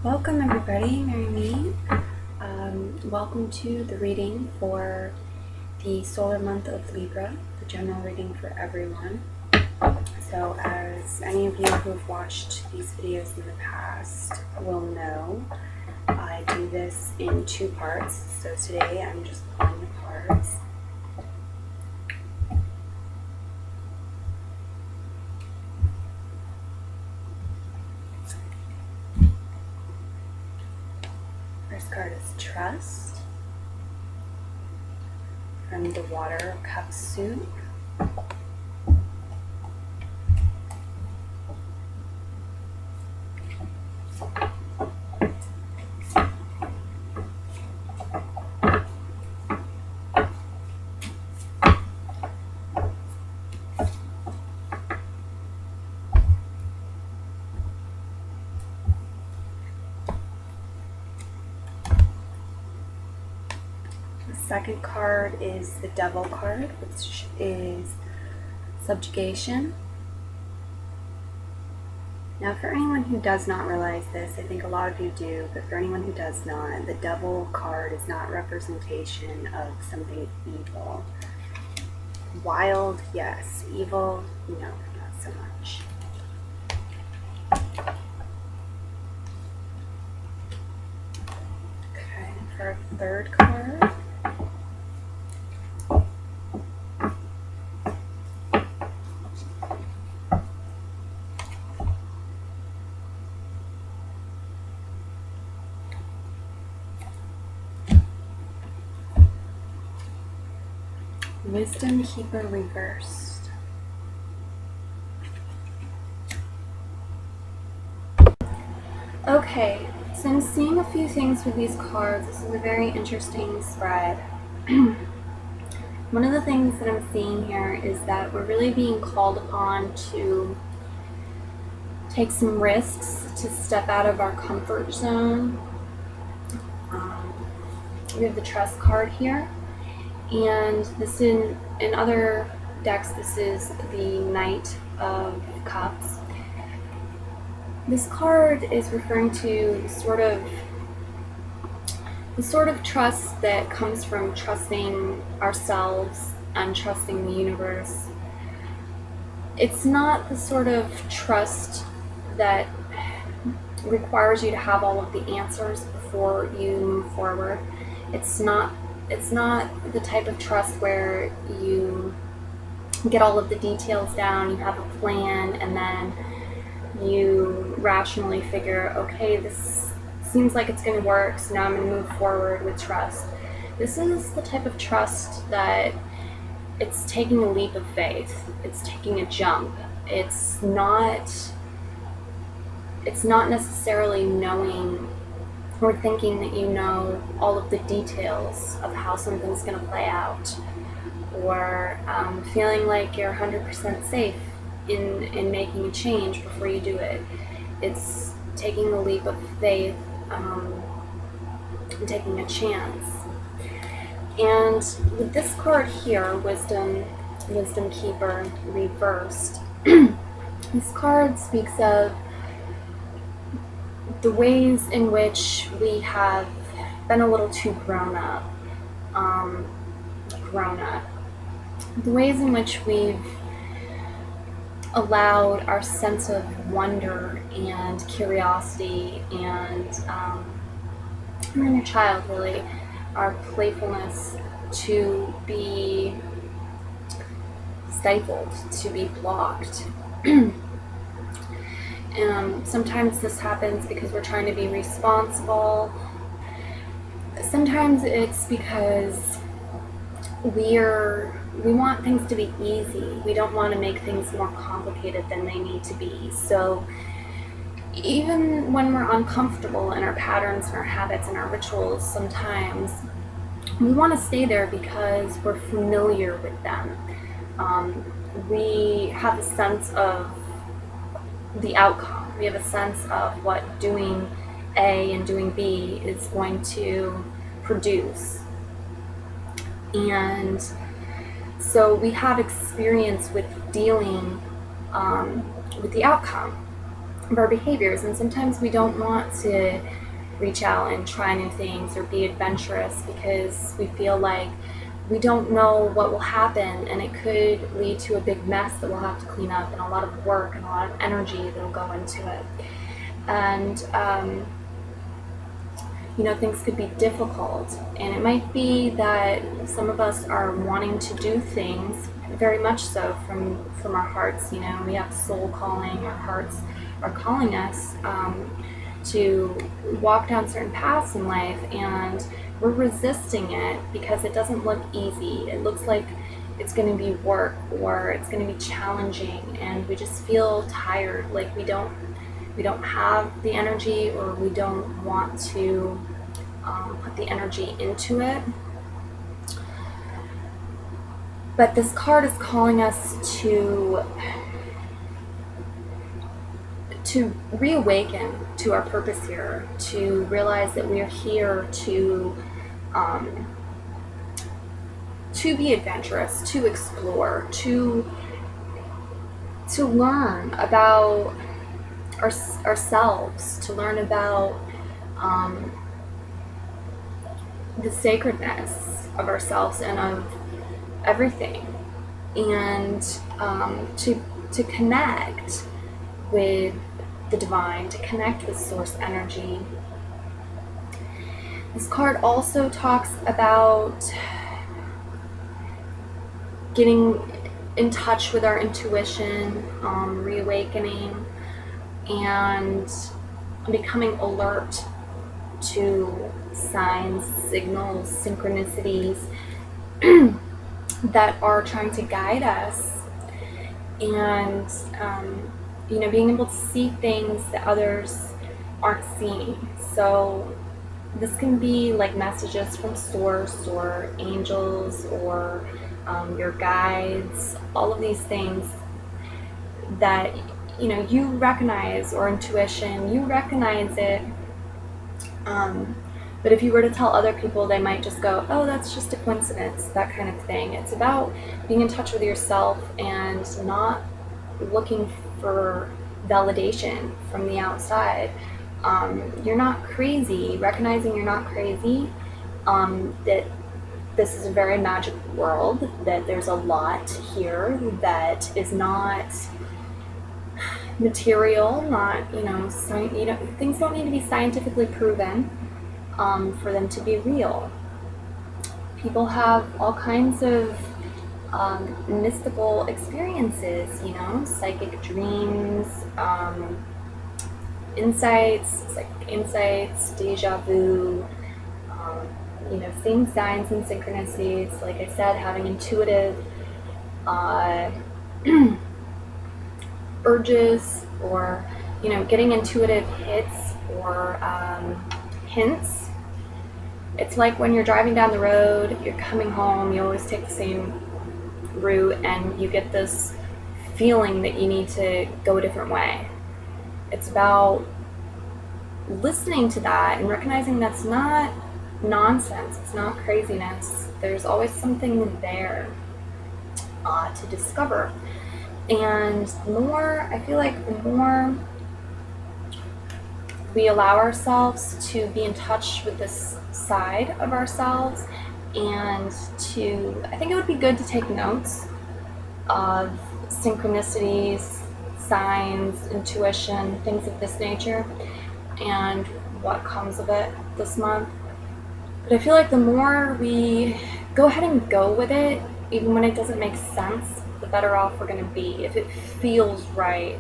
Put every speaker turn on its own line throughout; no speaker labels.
Welcome everybody, Mary Me. Welcome to the reading for the solar month of Libra, the general reading for everyone. So as any of you who have watched these videos in the past will know, I do this in two parts. So today I'm just pulling the cards. First card is Trust from the Water of Cups suit. Second card is the Devil card, which is subjugation. Now, for anyone who does not realize this, I think a lot of you do, but for anyone who does not, the Devil card is not representation of something evil. Wild, yes. Evil, no, not so much. Okay, for our third card, Wisdom Keeper reversed. Okay, so I'm seeing a few things with these cards. This is a very interesting spread. One of the things that I'm seeing here is that we're really being called upon to take some risks, to step out of our comfort zone. We have the Trust card here. And this in other decks, this is the Knight of Cups. This card is referring to the sort of trust that comes from trusting ourselves and trusting the universe. It's not the sort of trust that requires you to have all of the answers before you move forward. It's not the type of trust where you get all of the details down, you have a plan, and then you rationally figure, okay, this seems like it's going to work, so now I'm going to move forward with trust. This is the type of trust that it's taking a leap of faith. It's taking a jump. It's not necessarily knowing or thinking that you know all of the details of how something's going to play out, or feeling like you're 100% safe in making a change before you do it. It's taking the leap of faith and taking a chance. And with this card here, Wisdom Keeper reversed, this card speaks of the ways in which we have been a little too grown up. The ways in which we've allowed our sense of wonder and curiosity and inner child, really, our playfulness, to be stifled, to be blocked. Sometimes this happens because we're trying to be responsible. Sometimes it's because we want things to be easy. We don't want to make things more complicated than they need to be. So even when we're uncomfortable in our patterns and our habits and our rituals, sometimes we want to stay there because we're familiar with them. We have a sense of the outcome. We have a sense of what doing A and doing B is going to produce. And so we have experience with dealing with the outcome. of our behaviors. And sometimes we don't want to reach out and try new things or be adventurous because we feel like we don't know what will happen, and it could lead to a big mess that we'll have to clean up, and a lot of work and a lot of energy that'll go into it. And things could be difficult, and it might be that some of us are wanting to do things very much so from our hearts. We have soul calling. Our hearts are calling us to walk down certain paths in life, and we're resisting it because it doesn't look easy. It looks like it's going to be work, or it's going to be challenging, and we just feel tired, like we don't have the energy, or we don't want to put the energy into it. But this card is calling us to reawaken to our purpose here, to realize that we are here to be adventurous, to explore, to learn about ourselves, to learn about the sacredness of ourselves and of everything, and to connect with the divine, to connect with source energy. This card also talks about getting in touch with our intuition, reawakening, and becoming alert to signs, signals, synchronicities that are trying to guide us, and being able to see things that others aren't seeing. So this can be like messages from source, or angels, or your guides, all of these things that you recognize, or intuition, you recognize it, but if you were to tell other people, they might just go, oh, that's just a coincidence, that kind of thing. It's about being in touch with yourself and not looking for validation from the outside. You're not crazy. Recognizing you're not crazy, that this is a very magic world, that there's a lot here that is not material, not, things don't need to be scientifically proven for them to be real. People have all kinds of mystical experiences, psychic dreams, psychic insights, deja vu, seeing signs and synchronicities. Like I said, having intuitive urges, or getting intuitive hits or hints. It's like when you're driving down the road, you're coming home, you always take the same route, and you get this feeling that you need to go a different way. It's about listening to that and recognizing that's not nonsense, it's not craziness. There's always something there to discover. And I feel like the more we allow ourselves to be in touch with this side of ourselves, and I think it would be good to take notes of synchronicities, signs, intuition, things of this nature, and what comes of it this month. But I feel like the more we go ahead and go with it, even when it doesn't make sense, the better off we're going to be. If it feels right.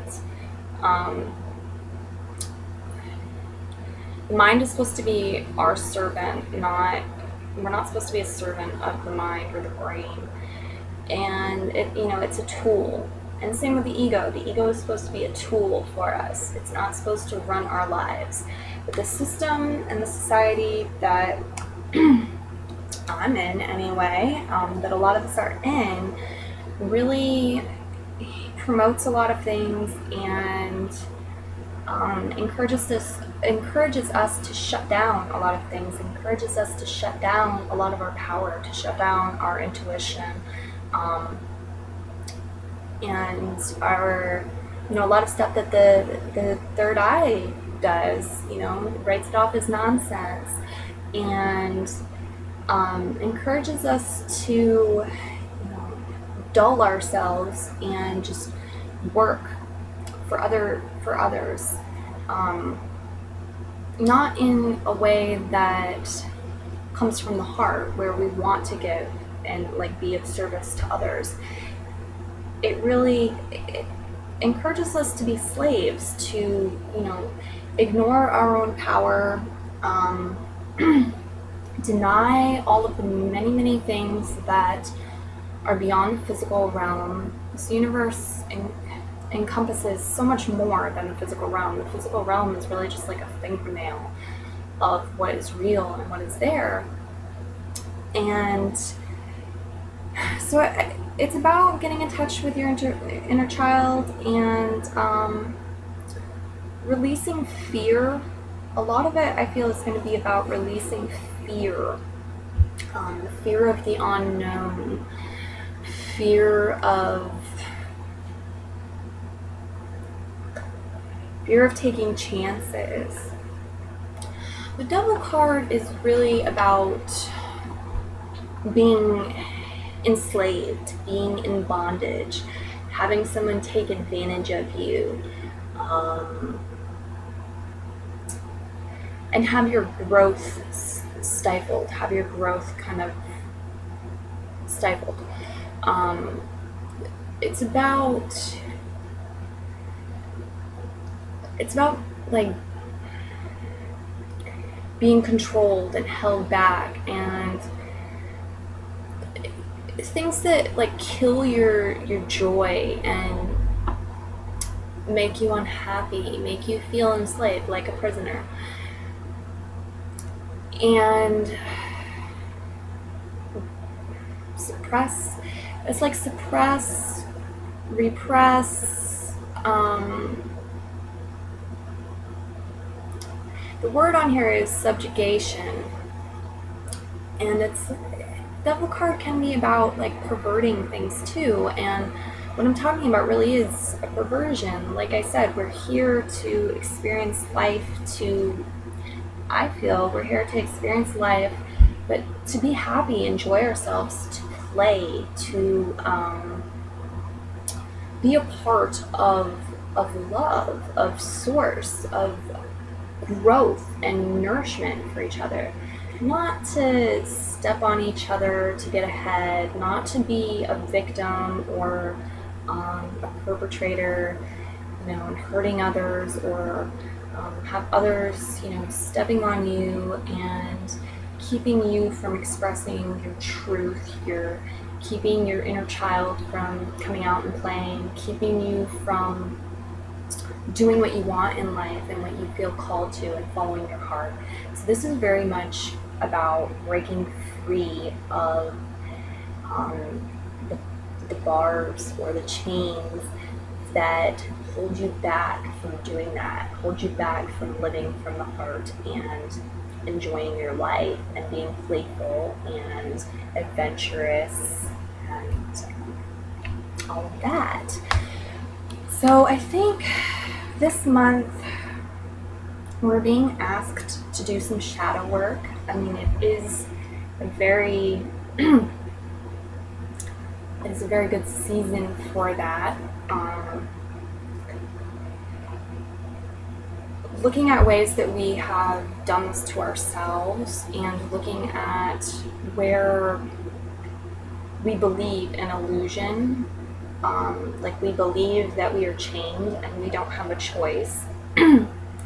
The mind is supposed to be our servant, we're not supposed to be a servant of the mind or the brain. And it's a tool. And same with the ego. The ego is supposed to be a tool for us. It's not supposed to run our lives. But the system and the society that I'm in anyway, that a lot of us are in, really promotes a lot of things, and encourages us to shut down a lot of things, encourages us to shut down a lot of our power, to shut down our intuition, and our a lot of stuff that the third eye does, writes it off as nonsense, and encourages us to, dull ourselves and just work for others, not in a way that comes from the heart, where we want to give and like be of service to others. It encourages us to be slaves, to ignore our own power, deny all of the many things that are beyond the physical realm. This universe encompasses so much more than the physical realm. The physical realm is really just like a fingernail of what is real and what is there. And so it's about getting in touch with your inner child and releasing fear. A lot of it, I feel, is going to be about releasing fear. Fear of the unknown, fear of taking chances. The Devil card is really about being enslaved, being in bondage, having someone take advantage of you, and have your growth stifled, have your growth kind of stifled. It's about like being controlled and held back, and things that like kill your joy and make you unhappy, make you feel enslaved like a prisoner. And suppress, repress. The word on here is subjugation, and Devil card can be about like perverting things too. And what I'm talking about really is a perversion. Like I said, we're here to experience life. I feel we're here to experience life, but to be happy, enjoy ourselves, to play, to be a part of love, of source, of growth and nourishment for each other. Not to step on each other to get ahead, not to be a victim or a perpetrator, and hurting others, or have others, stepping on you and keeping you from expressing your truth, keeping your inner child from coming out and playing, keeping you from doing what you want in life and what you feel called to and following your heart. So this is very much about breaking free of the bars or the chains that hold you back from doing that, hold you back from living from the heart and enjoying your life and being playful and adventurous and all of that. So I think this month we're being asked to do some shadow work. I mean, it is a very good season for that. Looking at ways that we have done this to ourselves, and looking at where we believe in illusion, like we believe that we are chained and we don't have a choice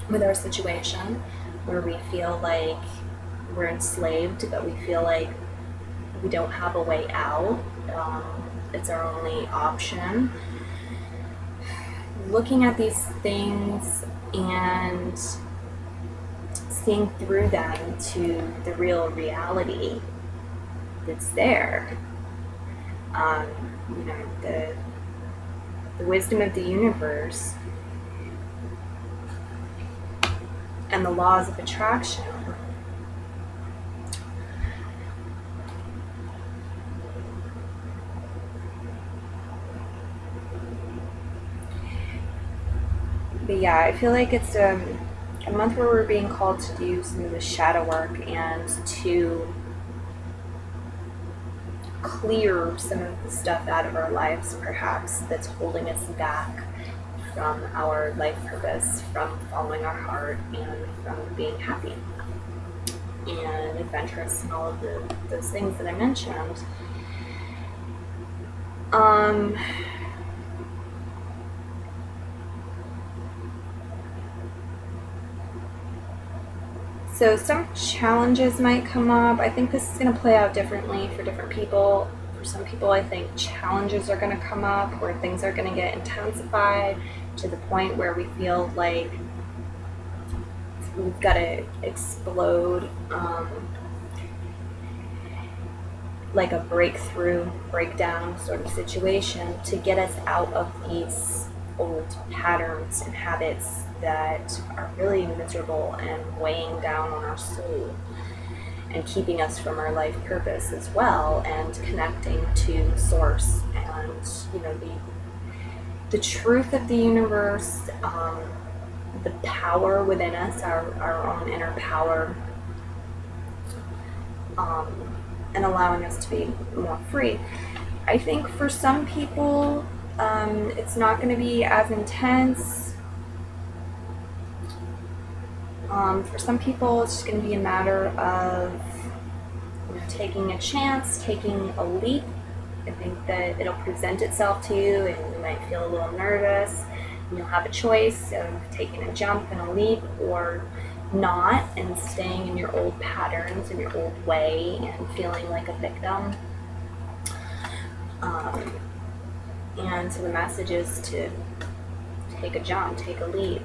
with our situation, where we feel like we're enslaved, but we feel like we don't have a way out. It's our only option. Looking at these things and seeing through them to the real reality that's there. The wisdom of the universe and the laws of attraction. But yeah, I feel like it's a month where we're being called to do some of the shadow work and to clear some of the stuff out of our lives, perhaps, that's holding us back from our life purpose, from following our heart, and from being happy and adventurous and all of those things that I mentioned. So some challenges might come up. I think this is going to play out differently for different people. For some people, I think challenges are going to come up where things are going to get intensified to the point where we feel like we've got to explode, like a breakdown sort of situation to get us out of these old patterns and habits that are really miserable and weighing down on our soul and keeping us from our life purpose as well, and connecting to source and, you know, the truth of the universe, the power within us, our own inner power, and allowing us to be more free. I think for some people, it's not going to be as intense. For some people, it's just going to be a matter of, you know, taking a chance, taking a leap. I think that it'll present itself to you, and you might feel a little nervous. And you'll have a choice of taking a jump and a leap, or not, and staying in your old patterns and your old way and feeling like a victim. And so the message is to take a jump, take a leap.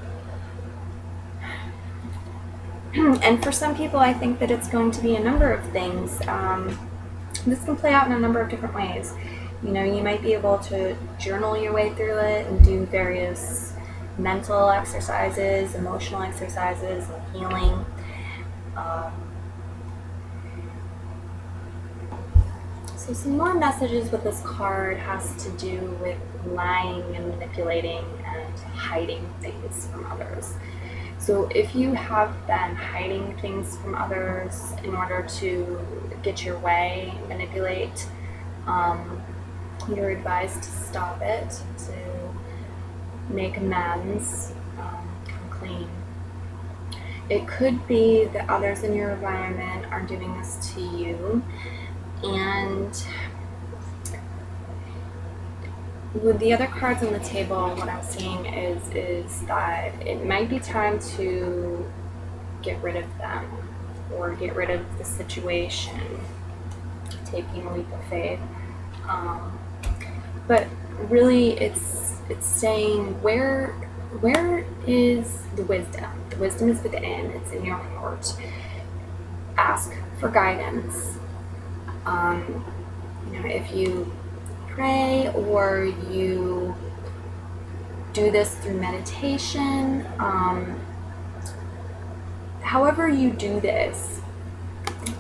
And for some people, I think that it's going to be a number of things. This can play out in a number of different ways. You know, you might be able to journal your way through it and do various mental exercises, emotional exercises, and healing. So some more messages with this card has to do with lying and manipulating and hiding things from others. So if you have been hiding things from others in order to get your way, manipulate, you're advised to stop it, to make amends, come clean. It could be that others in your environment are doing this to you, and with the other cards on the table, what I'm seeing is that it might be time to get rid of them or get rid of the situation, taking a leap of faith. But really, it's saying where is the wisdom? The wisdom is within. It's in your heart. Ask for guidance. You know, if you pray or you do this through meditation, however you do this,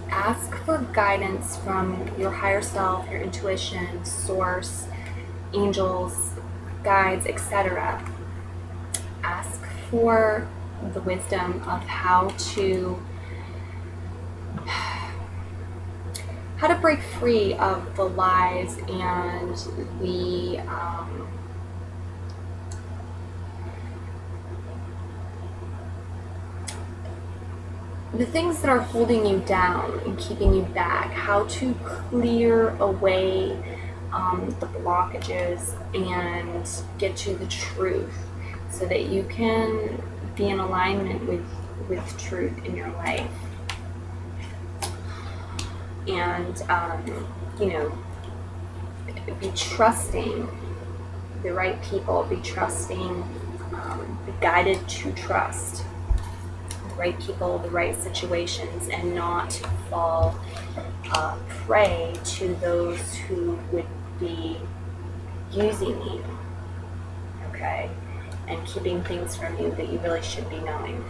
ask for guidance from your higher self, your intuition, source, angels, guides, etc. Ask for the wisdom of how to break free of the lies and the things that are holding you down and keeping you back, how to clear away the blockages and get to the truth so that you can be in alignment with truth in your life. And, you know, be trusting the right people, be trusting, be guided to trust the right people, the right situations, and not fall prey to those who would be using you, okay, and keeping things from you that you really should be knowing.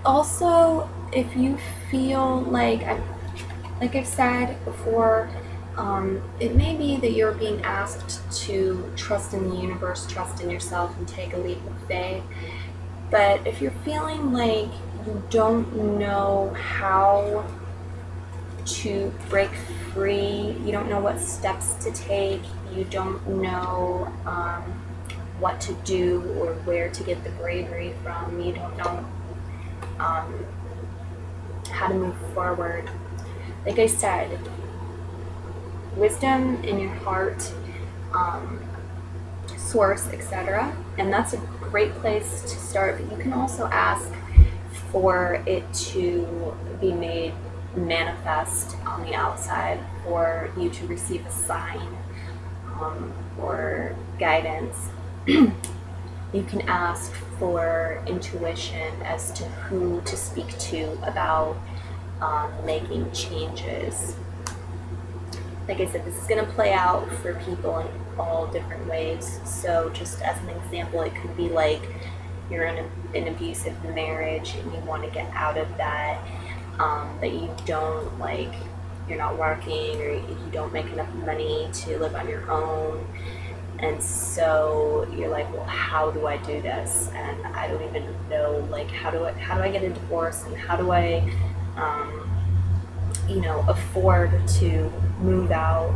Also, if you feel like I've said before, It may be that you're being asked to trust in the universe, trust in yourself, and take a leap of faith. But if you're feeling like you don't know how to break free, you don't know what steps to take, you don't know what to do or where to get the bravery from, you don't know how to move forward. Like I said, wisdom in your heart, source, etc. And that's a great place to start. But you can also ask for it to be made manifest on the outside, for you to receive a sign or guidance. You can ask for intuition as to who to speak to about making changes. Like I said, this is going to play out for people in all different ways. So just as an example, it could be like you're in an abusive marriage and you want to get out of that, but you don't, like, you're not working or you don't make enough money to live on your own. And so you're like, well, how do I do this? And I don't even know, like, how do I get a divorce, and how do I afford to move out?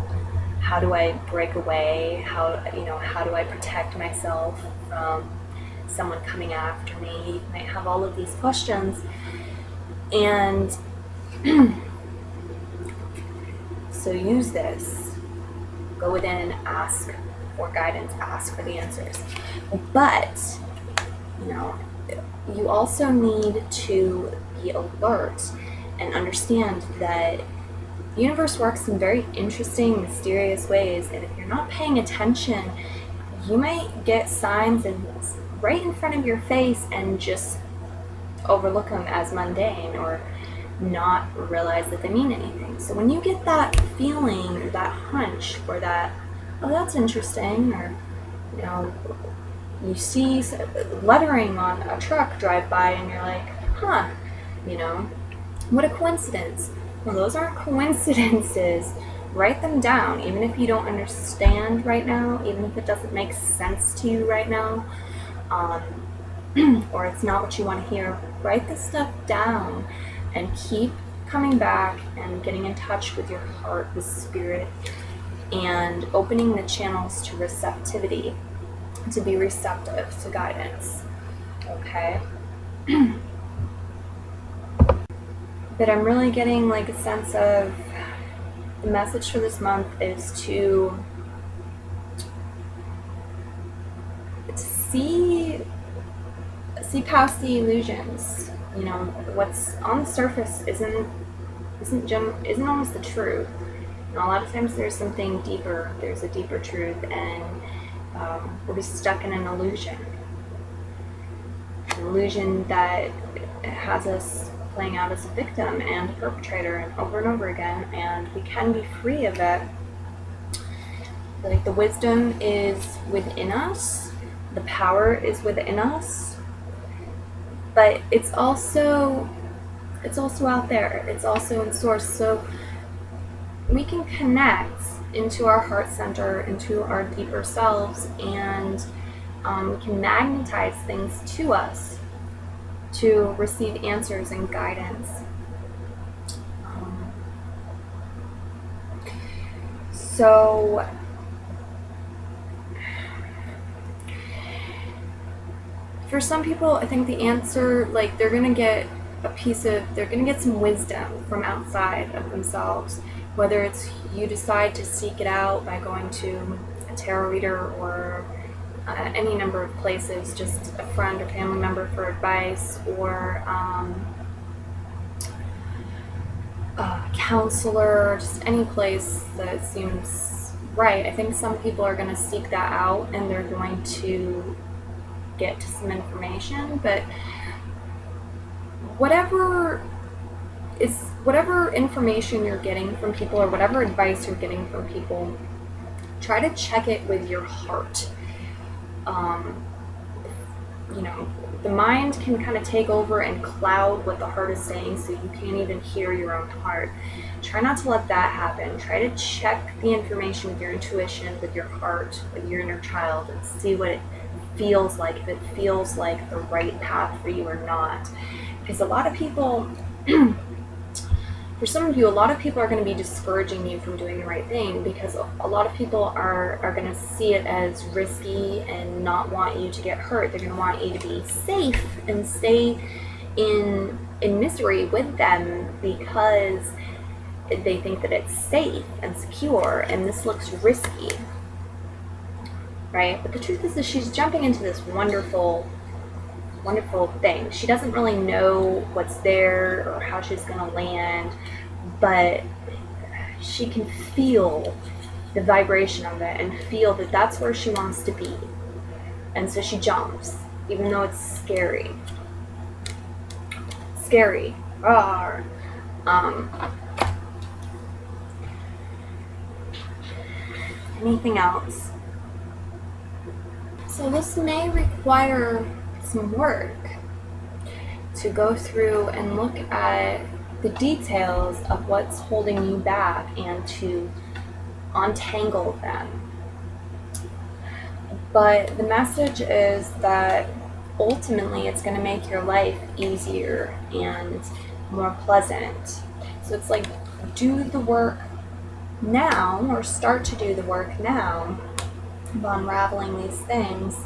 How do I break away? How do I protect myself from someone coming after me? You might have all of these questions, and so use this. Go within and ask for guidance, ask for the answers. But you also need to be alert and understand that the universe works in very interesting, mysterious ways, and if you're not paying attention, you might get signs right in front of your face and just overlook them as mundane or not realize that they mean anything. So when you get that feeling or that hunch or that, oh, that's interesting, or you see lettering on a truck drive by and you're like, huh, what a coincidence. Well, those aren't coincidences. Write them down, even if you don't understand right now, even if it doesn't make sense to you right now, or it's not what you want to hear. Write this stuff down and keep coming back and getting in touch with your heart, with spirit, and opening the channels to receptivity, to be receptive to guidance. Okay? But I'm really getting like a sense of the message for this month is to see past the illusions. What's on the surface isn't always the truth. And a lot of times there's something deeper. There's a deeper truth, and we're just stuck in an illusion that has us playing out as a victim and a perpetrator, and over again, and we can be free of it. Like, the wisdom is within us, the power is within us, but it's also out there. It's also in source. So we can connect into our heart center, into our deeper selves, and we can magnetize things to us to receive answers and guidance. So for some people, I think the answer, like, they're gonna get some wisdom from outside of themselves, whether it's you decide to seek it out by going to a tarot reader or any number of places, just a friend or family member for advice, or a counselor, just any place that seems right. I think some people are going to seek that out and they're going to get to some information, but whatever information you're getting from people or whatever advice you're getting from people, try to check it with your heart. the mind can kind of take over and cloud what the heart is saying, so you can't even hear your own heart. Try not to let that happen. Try to check the information with your intuition, with your heart, with your inner child, and see what it feels like, if it feels like the right path for you or not. Because a lot of people, for some of you, a lot of people are going to be discouraging you from doing the right thing, because a lot of people are going to see it as risky and not want you to get hurt. They're going to want you to be safe and stay in misery with them because they think that it's safe and secure, and this looks risky, right? But the truth is that she's jumping into this wonderful thing. She doesn't really know what's there or how she's going to land, but she can feel the vibration of it and feel that that's where she wants to be. And so she jumps, even though it's scary. Scary. Anything else? So this may require some work to go through and look at the details of what's holding you back and to untangle them. But the message is that ultimately it's going to make your life easier and more pleasant. So it's like, do the work now, or start to do the work now of unraveling these things,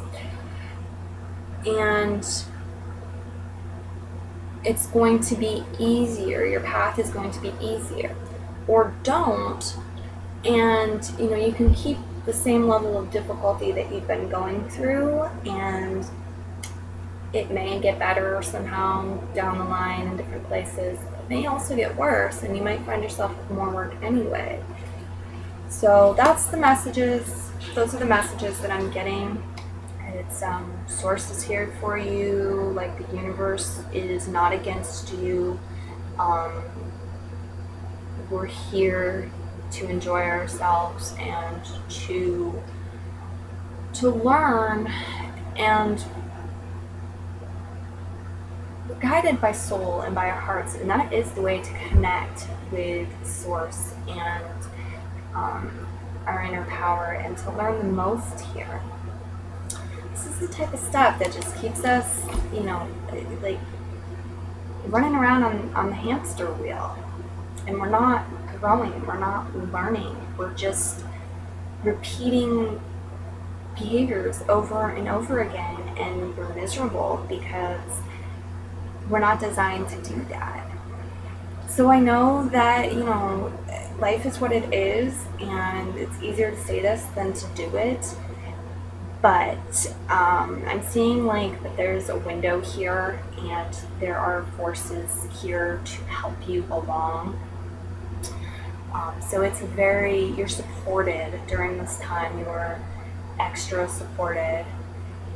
and it's going to be easier. Your path is going to be easier. Or don't, and you can keep the same level of difficulty that you've been going through, and it may get better somehow down the line in different places. It may also get worse, and you might find yourself with more work anyway. So that's the messages. Those are the messages that I'm getting. It's source is here for you. Like, the universe is not against you. We're here to enjoy ourselves and to learn, and we're guided by soul and by our hearts, and that is the way to connect with source and our inner power, and to learn the most here. This is the type of stuff that just keeps us, like running around on the hamster wheel, and we're not growing, we're not learning, we're just repeating behaviors over and over again, and we're miserable because we're not designed to do that. So I know that, life is what it is, and it's easier to say this than to do it. But I'm seeing that there's a window here, and there are forces here to help you along. So you're supported during this time. You're extra supported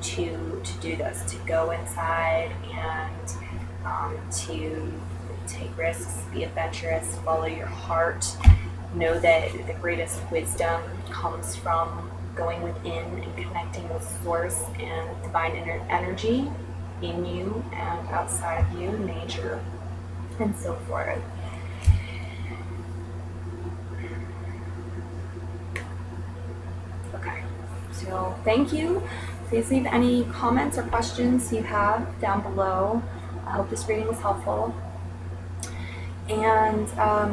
to do this, to go inside and to take risks, be adventurous, follow your heart. Know that the greatest wisdom comes from going within and connecting with source and divine energy in you and outside of you, nature, and so forth. Okay, so thank you. Please leave any comments or questions you have down below. I hope this reading was helpful. And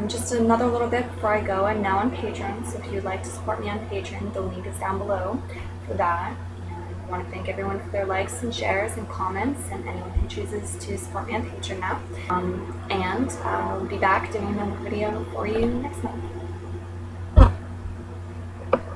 just another little bit before I go, I'm now on Patreon, so if you'd like to support me on Patreon, the link is down below for that. And I want to thank everyone for their likes and shares and comments, and anyone who chooses to support me on Patreon now. And I'll be back doing another video for you next month.